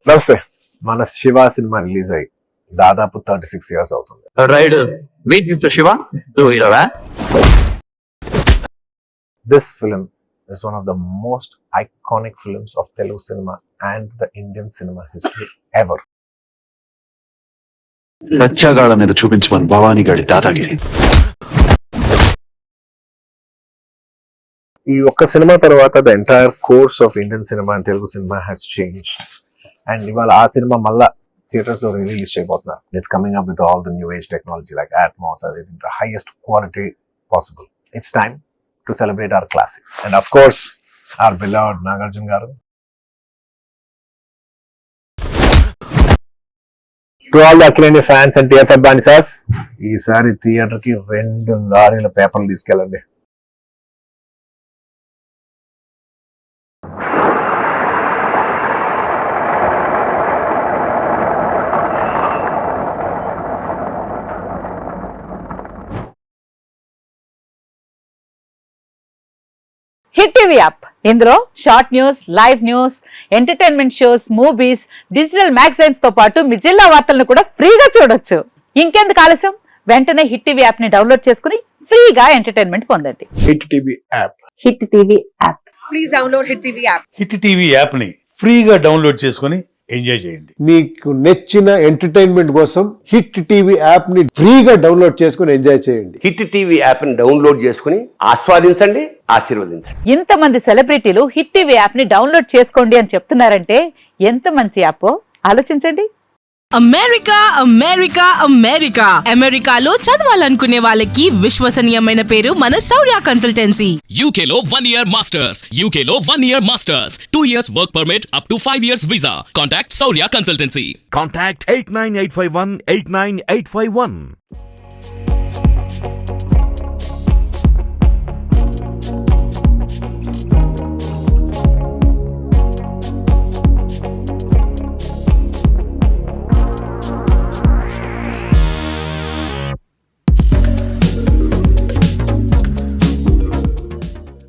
నమస్తే. మన Shiva cinema release అయ్యి దాదాపు 36 years అవుతుంది. Right wait mister Shiva This film is one of the most iconic films of Telugu cinema and the Indian cinema history ever. రచ్చగాళ్ళ మీద చూపించమని భవానీ గడి దాదాగిరి. ఈ ఒక్క సినిమా తర్వాత the entire course of Indian cinema and Telugu cinema has change. And ఇవాళ ఆ సినిమా మళ్ళా థియేటర్స్ లో రిలీజ్ చేయబోతున్నారు. It's coming up with all the new age technology like Atmos, అది the highest quality possible. It's time to celebrate our classic and of course our beloved Nagarjuna garu. To all the Akkineni fans and TF బానిసాస్, ఈసారి theatre కి 2 లారీల పేపర్లు తీసుకెళ్ళండి. Hit TV app, ఇందులో short news, live news, entertainment shows, movies, digital magazines తో పాటు మీ జిల్లా వార్తలను కూడా ఫ్రీగా చూడొచ్చు. ఇంకెందుకు ఆలస్యం, వెంటనే హిట్ టీవీ యాప్ ని డౌన్లోడ్ చేసుకుని ఫ్రీగా ఎంటర్టైన్మెంట్ పొందండి. Hit TV app. Hit TV app, please download hit TV app. Hit TV app ని ఫ్రీగా డౌన్లోడ్ చేసుకుని ఎంజాయ్ చేయండి. మీకు నచ్చిన ఎంటర్టైన్మెంట్ కోసం హిట్ టీవీ యాప్ ని ఫ్రీగా డౌన్లోడ్ చేసుకుని ఎంజాయ్ చేయండి. హిట్ టీవీ యాప్ ని డౌన్లోడ్ చేసుకుని ఆస్వాదించండి, ఆశీర్వదించండి. ఇంతమంది సెలబ్రిటీలు హిట్ టీవీ యాప్ ని డౌన్లోడ్ చేసుకోండి అని చెప్తున్నారంటే ఎంత మంచి యాప్ ఆలోచించండి. అమెరికా అమెరికా అమెరికా అమెరికాలో చదవాలనుకునే వాళ్ళకి విశ్వసనీయమైన పేరు మన శౌర్య కన్సల్టెన్సీ. UK లో 1 year masters, UK లో 1 year masters, 2 years work permit up to 5 years visa. Contact Saurya Consultancy. Contact 89851 89851.